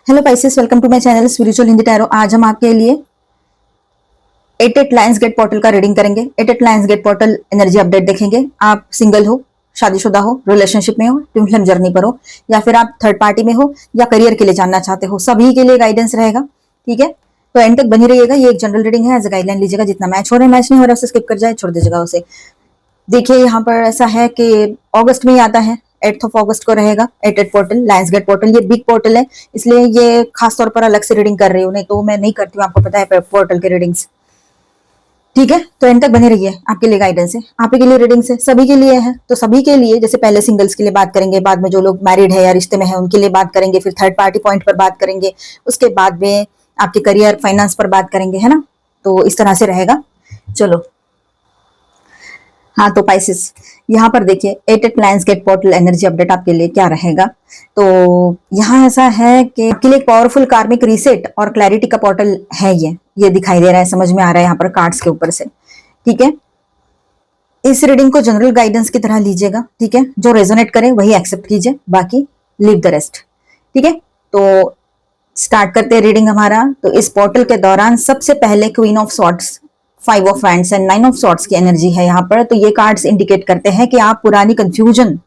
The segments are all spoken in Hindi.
Hello Pisces, welcome to my channel spiritual Hindi tarot. आज हम आपके लिए 88 लायंस गेट पोर्टल का रीडिंग करेंगे। 88 lions gate portal energy update देखेंगे। आप सिंगल हो, शादीशुदा हो, रिलेशनशिप में हो, ट्विन फ्लेम जर्नी पर हो, या फिर आप थर्ड पार्टी में हो, या करियर के लिए जानना चाहते हो, सभी के लिए गाइडेंस रहेगा। ठीक है, तो एंड तक बनी रहिएगा। ये एक जनरल रीडिंग है, एज अ गाइडलाइन लीजिएगा। जितना मैच हो रहा है, मैच नहीं हो रहा है उसे स्किप कर जाए, छोड़ दीजिएगा उसे। देखिए यहाँ पर ऐसा है कि अगस्त में ही आता है, 8 अगस्त को रहेगा 88 पोर्टल, लायंस गेट पोर्टल। ये बिग पोर्टल है, इसलिए ये खास तौर पर अलग से रीडिंग कर रही हूँ, नहीं तो मैं नहीं करती हूँ, आपको पता है पोर्टल के रीडिंग्स। ठीक है, तो एंड तक बने रहिए, आपके लिए गाइडेंस है, आप ही के लिए रीडिंग्स है, सभी के लिए है। तो सभी के लिए, जैसे पहले सिंगल्स के लिए बात करेंगे, बाद में जो लोग मैरिड है या रिश्ते में है उनके लिए बात करेंगे, फिर थर्ड पार्टी पॉइंट पर बात करेंगे, उसके बाद में आपके करियर फाइनेंस पर बात करेंगे, है ना। तो इस तरह से रहेगा। चलो, हाँ तो पाइसेस, यहाँ पर देखिए 88 lions gate portal energy update आपके लिए क्या रहेगा। तो यहाँ ऐसा है कि आपके लिए एक पावरफुल कार्मिक रीसेट और क्लैरिटी का पोर्टल है। ये दिखाई दे रहा है, समझ में आ रहा है यहाँ पर कार्ड्स के ऊपर से। ठीक है, इस रीडिंग को जनरल गाइडेंस की तरह लीजिएगा। ठीक है, जो रेजोनेट करे वही एक्सेप्ट कीजिए, बाकी लीव द रेस्ट। ठीक है, तो स्टार्ट करते हैं रीडिंग हमारा। तो इस पोर्टल के दौरान सबसे पहले queen of swords, 5 of wands and 9 of swords की एनर्जी है यहाँ पर। तो ये कार्ड्स इंडिकेट करते हैं कि आप पुरानी confusion,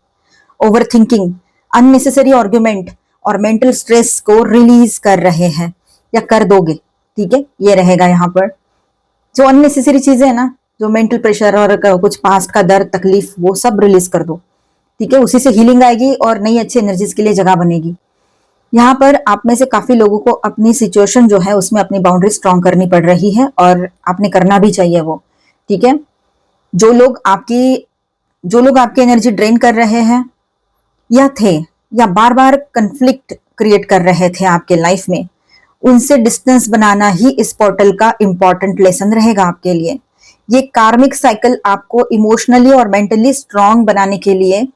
over thinking, unnecessary argument और मेंटल स्ट्रेस को रिलीज कर रहे हैं या कर दोगे। ठीक है, ये रहेगा यहाँ पर। जो अननेसेसरी चीजें है ना, जो मेंटल प्रेशर और कुछ पास्ट का दर्द तकलीफ, वो सब रिलीज कर दो। ठीक है, उसी से हीलिंग आएगी और नई अच्छी एनर्जीज के लिए जगह बनेगी। यहाँ पर आप में से काफी लोगों को अपनी सिचुएशन जो है उसमें अपनी बाउंड्री स्ट्रॉन्ग करनी पड़ रही है, और आपने करना भी चाहिए वो। ठीक है, जो लोग आपकी एनर्जी ड्रेन कर रहे हैं या थे, या बार बार कंफ्लिक्ट क्रिएट कर रहे थे आपके लाइफ में, उनसे डिस्टेंस बनाना ही इस पोर्टल का इंपॉर्टेंट लेसन रहेगा आपके लिए। ये कार्मिक साइकिल आपको इमोशनली और मेंटली स्ट्रांग बनाने के लिए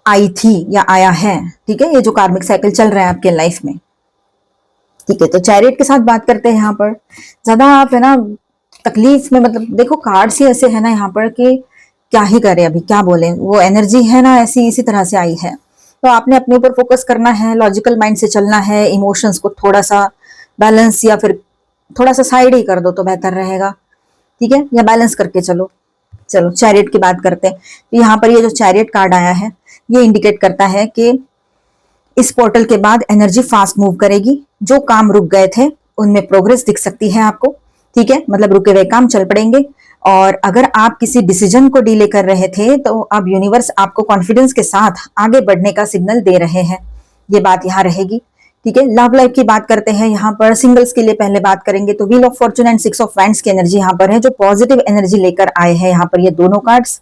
आई थी या आया है। ठीक है, ये जो कार्मिक साइकिल चल रहा है आपके लाइफ में। ठीक है, तो चैरियट के साथ बात करते हैं। यहाँ पर ज्यादा आप है ना तकलीफ में, मतलब देखो कार्ड्स ही ऐसे है ना यहाँ पर कि क्या ही करे, अभी क्या बोले, वो एनर्जी है ना ऐसी इसी तरह से आई है। तो आपने अपने ऊपर फोकस करना है, लॉजिकल माइंड से चलना है, इमोशंस को थोड़ा सा बैलेंस या फिर थोड़ा सा साइड ही कर दो तो बेहतर रहेगा। ठीक है, या बैलेंस करके चलो। चलो चैरियट की बात करते हैं। तो यहाँ पर ये जो चैरियट कार्ड आया है, ये इंडिकेट करता है कि इस पोर्टल के बाद एनर्जी फास्ट मूव करेगी। जो काम रुक गए थे उनमें प्रोग्रेस दिख सकती है आपको। ठीक है, मतलब रुके हुए काम चल पड़ेंगे। और अगर आप किसी डिसीजन को डिले कर रहे थे तो अब यूनिवर्स आपको कॉन्फिडेंस के साथ आगे बढ़ने का सिग्नल दे रहे हैं। ये बात यहाँ रहेगी। ठीक है, लव लाइफ की बात करते हैं। यहाँ पर सिंगल्स के लिए पहले बात करेंगे तो wheel of Fortune and 6 of wands की एनर्जी यहाँ पर है, जो पॉजिटिव एनर्जी लेकर आए हैं यहाँ पर ये दोनों कार्ड्स।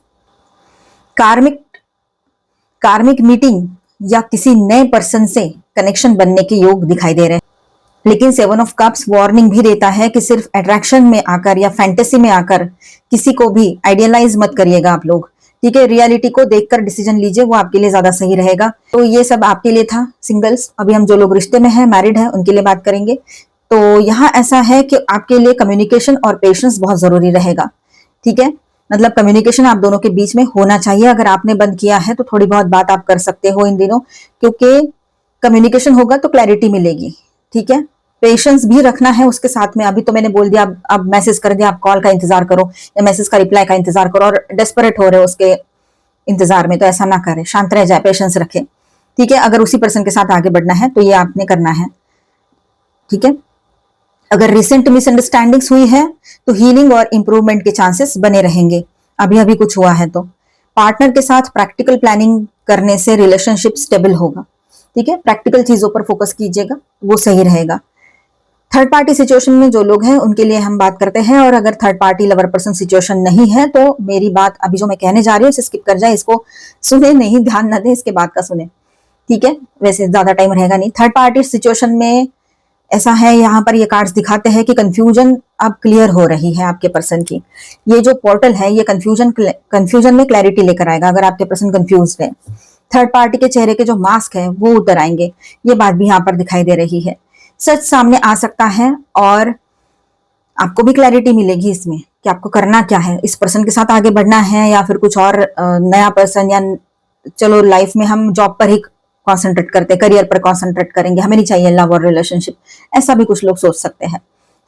कार्मिक मीटिंग या किसी नए पर्सन से कनेक्शन बनने के योग दिखाई दे रहे हैं। लेकिन 7 ऑफ कप्स वार्निंग भी देता है कि सिर्फ अट्रैक्शन में आकर या फैंटेसी में आकर किसी को भी आइडियलाइज मत करिएगा आप लोग। ठीक है, रियलिटी को देखकर डिसीजन लीजिए, वो आपके लिए ज्यादा सही रहेगा। तो ये सब आपके लिए था सिंगल्स। अभी हम जो लोग रिश्ते में हैं, मैरिड है, उनके लिए बात करेंगे। तो यहाँ ऐसा है कि आपके लिए कम्युनिकेशन और पेशेंस बहुत जरूरी रहेगा। ठीक है, मतलब कम्युनिकेशन आप दोनों के बीच में होना चाहिए। अगर आपने बंद किया है तो थोड़ी बहुत बात आप कर सकते हो इन दिनों, क्योंकि कम्युनिकेशन होगा तो क्लैरिटी मिलेगी। ठीक है, पेशेंस भी रखना है उसके साथ में। अभी तो मैंने बोल दिया, अब मैसेज कर दिया, आप कॉल का इंतजार करो या मैसेज का रिप्लाई का इंतजार करो और डेस्परेट हो रहे हो उसके इंतजार में, तो ऐसा ना करें, शांत रह जाए, पेशेंस रखे। ठीक है, अगर उसी पर्सन के साथ आगे बढ़ना है तो ये आपने करना है। ठीक है, अगर रिसेंट मिसअंडरस्टैंडिंग्स हुई है तो हीलिंग और इंप्रूवमेंट के चांसेस बने रहेंगे। अभी अभी कुछ हुआ है तो पार्टनर के साथ प्रैक्टिकल प्लानिंग करने से रिलेशनशिप स्टेबल होगा। ठीक है, प्रैक्टिकल चीजों पर फोकस कीजिएगा, वो सही रहेगा। थर्ड पार्टी सिचुएशन में जो लोग हैं उनके लिए हम बात करते हैं। और अगर third party lover person situation नहीं है तो मेरी बात अभी जो मैं कहने जा रही हूँ इसे स्किप कर जाए, इसको सुने नहीं, ध्यान न दे, इसके बाद का सुने। ठीक है, वैसे ज्यादा टाइम रहेगा नहीं। थर्ड पार्टी सिचुएशन में ऐसा है, यहाँ पर ये कार्ड्स दिखाते हैं कि कंफ्यूजन अब क्लियर हो रही है आपके पर्सन की। ये जो पोर्टल है ये कंफ्यूजन में क्लैरिटी लेकर आएगा। अगर आपके पर्सन कंफ्यूज है, थर्ड पार्टी के चेहरे के जो मास्क है वो उतर आएंगे। ये बात भी यहाँ पर दिखाई दे रही है। सच सामने आ सकता है और आपको भी क्लैरिटी मिलेगी इसमें कि आपको करना क्या है। इस पर्सन के साथ आगे बढ़ना है या फिर कुछ और नया पर्सन, या चलो लाइफ में हम जॉब पर ही कॉन्सेंट्रेट करते हैं, करियर पर कॉन्सेंट्रेट करेंगे, हमें नहीं चाहिए लव और रिलेशनशिप, ऐसा भी कुछ लोग सोच सकते हैं।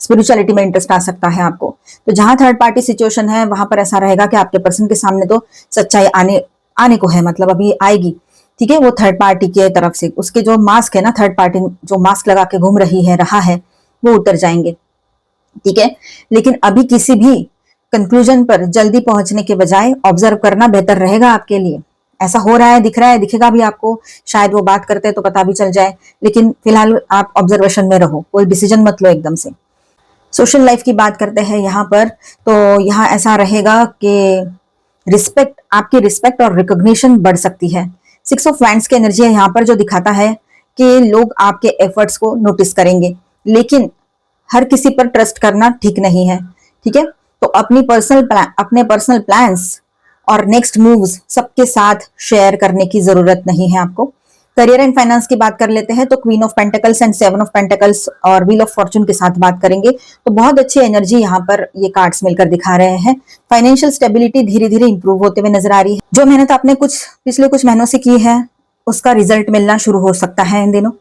स्पिरिचुअलिटी में इंटरेस्ट आ सकता है आपको। तो जहां थर्ड पार्टी सिचुएशन है वहां पर ऐसा रहेगा कि आपके पर्सन के सामने तो सच्चाई आने आने को है, मतलब अभी आएगी, ठीक है। वो थर्ड पार्टी के तरफ से उसके जो मास्क है ना, थर्ड पार्टी जो मास्क लगा के घूम रही है रहा है, वो उतर जाएंगे, ठीक है। लेकिन अभी किसी भी कंक्लूजन पर जल्दी पहुंचने के बजाय ऑब्जर्व करना बेहतर रहेगा आपके लिए। ऐसा हो रहा है, दिख रहा है, दिखेगा भी आपको, शायद वो बात करते हैं तो पता भी चल जाए, लेकिन फिलहाल आप ऑब्जर्वेशन में रहो, कोई डिसीजन मत लो एकदम से। सोशल लाइफ की बात करते हैं यहाँ पर, तो यहाँ ऐसा रहेगा कि रिस्पेक्ट, आपकी रिस्पेक्ट और रिकॉग्निशन बढ़ सकती है। 6 ऑफ वैंड्स की एनर्जी है यहाँ पर, जो दिखाता है कि लोग आपके एफर्ट्स को नोटिस करेंगे, लेकिन हर किसी पर ट्रस्ट करना ठीक नहीं है, ठीक है। तो अपने पर्सनल प्लान्स और नेक्स्ट मूव्स सबके साथ शेयर करने की जरूरत नहीं है आपको। करियर एंड फाइनेंस की बात कर लेते हैं, तो queen of pentacles and 7 of pentacles और व्हील ऑफ फॉर्चून के साथ बात करेंगे, तो बहुत अच्छी एनर्जी यहाँ पर ये कार्ड्स मिलकर दिखा रहे हैं। फाइनेंशियल स्टेबिलिटी धीरे धीरे इंप्रूव होते हुए नजर आ रही है। जो मेहनत आपने पिछले कुछ महीनों से की है उसका रिजल्ट मिलना शुरू हो सकता है इन दिनों।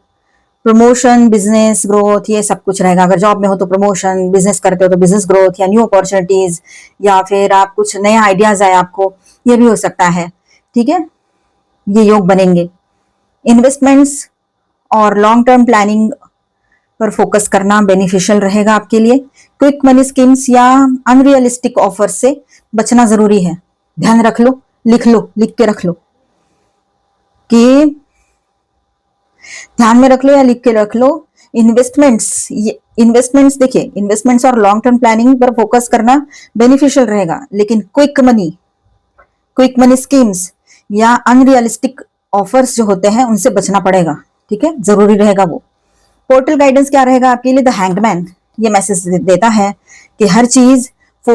प्रमोशन, बिजनेस ग्रोथ, ये सब कुछ रहेगा। अगर जॉब में हो तो प्रमोशन, बिजनेस करते हो तो बिजनेस ग्रोथ या न्यू अपॉर्चुनिटीज, या फिर आप कुछ नए आइडियाज आए आपको, ये भी हो सकता है, ठीक है। ये योग बनेंगे। इन्वेस्टमेंट्स और लॉन्ग टर्म प्लानिंग पर फोकस करना बेनिफिशियल रहेगा आपके लिए। क्विक मनी स्कीम्स या अनरियलिस्टिक ऑफर से बचना जरूरी है। ध्यान रख लो, लिख के रख लो कि ध्यान में रख लो या लिख के रख लो। इन्वेस्टमेंट्स देखिए, इन्वेस्टमेंट्स और लॉन्ग टर्म प्लानिंग पर फोकस करना बेनिफिशियल रहेगा, लेकिन क्विक मनी स्कीम्स या अनरियलिस्टिक ऑफर्स जो होते हैं उनसे बचना पड़ेगा, ठीक है, जरूरी रहेगा वो। पोर्टल गाइडेंस क्या रहेगा आपके लिए? द हैंगमैन ये मैसेज देता है कि हर चीज को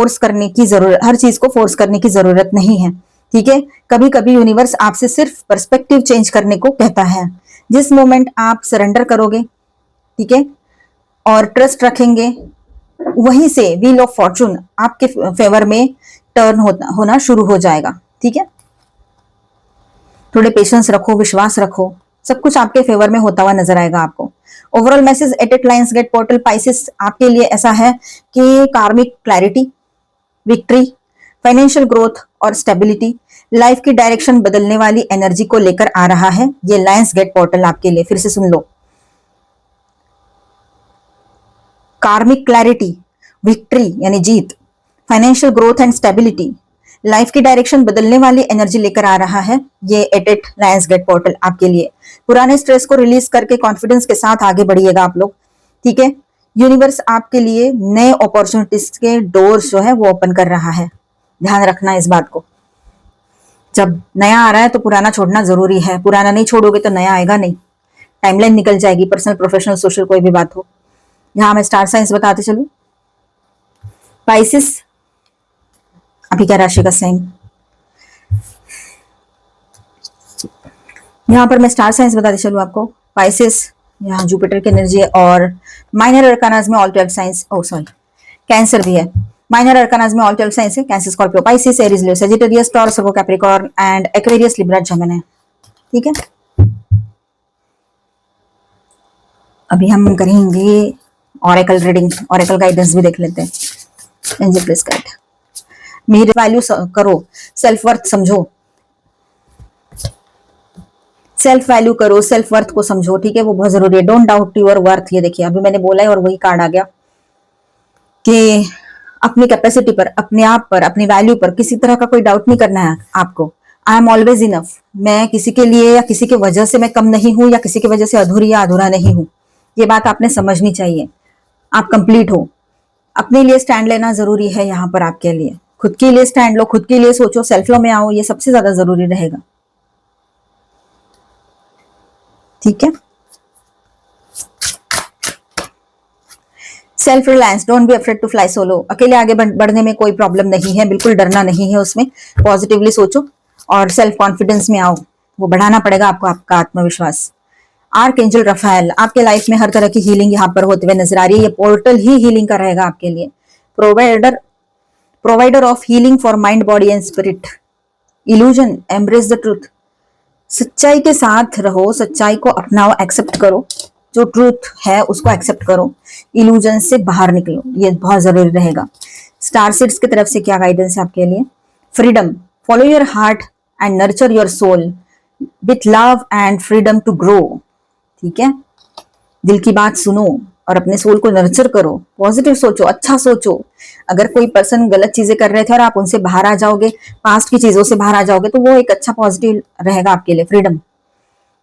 फोर्स करने की जरूरत नहीं है, ठीक है। कभी कभी यूनिवर्स आपसे सिर्फ पर्सपेक्टिव चेंज करने को कहता है। जिस मोमेंट आप सरेंडर करोगे, ठीक है, और ट्रस्ट रखेंगे, वहीं से व्हील ऑफ फॉर्चून आपके फेवर में टर्न होना शुरू हो जाएगा, ठीक है। थोड़े पेशेंस रखो, विश्वास रखो, सब कुछ आपके फेवर में होता हुआ नजर आएगा आपको। Overall message eight lions gate portal Pisces आपके लिए ऐसा है कि karmic clarity, victory, financial growth और स्टेबिलिटी, लाइफ की डायरेक्शन बदलने वाली एनर्जी को लेकर आ रहा है ये लायंस गेट पोर्टल आपके लिए। फिर से सुन लो, कार्मिक क्लैरिटी, विक्ट्री यानी जीत, financial growth and stability, life की डायरेक्शन बदलने वाली एनर्जी लेकर आ रहा है ये एट लायंस गेट पोर्टल आपके लिए। पुराने स्ट्रेस को रिलीज करके कॉन्फिडेंस के साथ आगे बढ़िएगा आप लोग, ठीक है। यूनिवर्स आपके लिए नए अपॉर्चुनिटीज के डोर्स जो है वो ओपन कर रहा है, ध्यान रखना इस बात को। जब नया आ रहा है तो पुराना छोड़ना जरूरी है, पुराना नहीं छोड़ोगे तो नया आएगा नहीं, टाइमलाइन निकल जाएगी, पर्सनल, प्रोफेशनल, सोशल, कोई भी बात हो। यहां मैं स्टार साइंस बताते चलूं। पाइसेस अभी क्या राशि का साइन, यहां पर मैं स्टार साइंस बताते चलूं आपको। पाइसेस यहाँ जुपिटर की एनर्जी है, और माइनर अरकानाज में ऑल 12 साइंस, कैंसर भी है। माइनर अरकानाज में ऑल 12 साइंस है, cancer, Scorpio, Pisces, Aries, Leo, Sagittarius, taurus, Virgo, Capricorn and Aquarius, Libra, Gemini, ठीक है। अभी हम करेंगे ऑरेकल रीडिंग, ऑरेकल गाइडेंस भी देख लेते हैं। Angel please guide. मेरे वैल्यू करो, सेल्फ वर्थ समझो, सेल्फ वैल्यू करो, सेल्फ वर्थ को समझो, ठीक है, वो बहुत जरूरी है। डोंट डाउट योर वर्थ, ये देखिए अभी मैंने बोला है और वही कार्ड आ गया कि अपनी कैपेसिटी पर, अपने आप पर, अपनी वैल्यू पर किसी तरह का कोई डाउट नहीं करना है आपको। आई एम ऑलवेज इनफ, मैं किसी के लिए या किसी की वजह से मैं कम नहीं हूं, या किसी की वजह से अधूरी या अधूरा नहीं हूं, ये बात आपने समझनी चाहिए। आप कंप्लीट हो, अपने लिए स्टैंड लेना जरूरी है यहाँ पर आपके लिए। खुद के लिए स्टैंड लो, खुद के लिए सोचो, सेल्फ लो में आओ, ये सबसे ज्यादा जरूरी रहेगा, ठीक है। Self reliance, don't be afraid to fly solo, अकेले आगे बढ़ने में कोई प्रॉब्लम नहीं है, बिल्कुल डरना नहीं है उसमें, पॉजिटिवली सोचो और सेल्फ कॉन्फिडेंस में आओ, वो बढ़ाना पड़ेगा आपको, आपका आत्मविश्वास। आर्क एंजल रफाएल आपके लाइफ में हर तरह की हीलिंग यहाँ पर होते हुए नजर आ रही है, ये पोर्टल ही हीलिंग का रहेगा आपके लिए। Provider of healing for mind, body and spirit, illusion, embrace the truth, सच्चाई के साथ रहो, सच्चाई को अपनाओ, एक्सेप्ट करो, जो ट्रूथ है उसको एक्सेप्ट करो, इल्यूजन से बाहर निकलो, ये बहुत जरूरी रहेगा। स्टार सीड्स की तरफ से क्या गाइडेंस है आपके लिए? Freedom, follow your heart and nurture your soul with love and freedom to grow. ठीक है, दिल की बात सुनो और अपने सोल को नर्चर करो, पॉजिटिव सोचो, अच्छा सोचो। अगर कोई पर्सन गलत चीजें कर रहे थे और आप उनसे बाहर आ जाओगे, पास्ट की चीजों से बाहर आ जाओगे, तो वो एक अच्छा पॉजिटिव रहेगा आपके लिए। Freedom,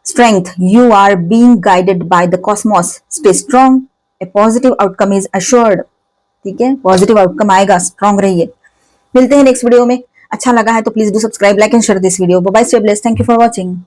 strength, you are being guided by the cosmos, stay strong, a positive outcome is assured. ठीक है, पॉजिटिव आउटकम आएगा, स्ट्रांग रहिए। मिलते हैं नेक्स्ट वीडियो में। अच्छा लगा है तो please do subscribe, like and share this video. Bye bye, stay blessed, thank you for watching.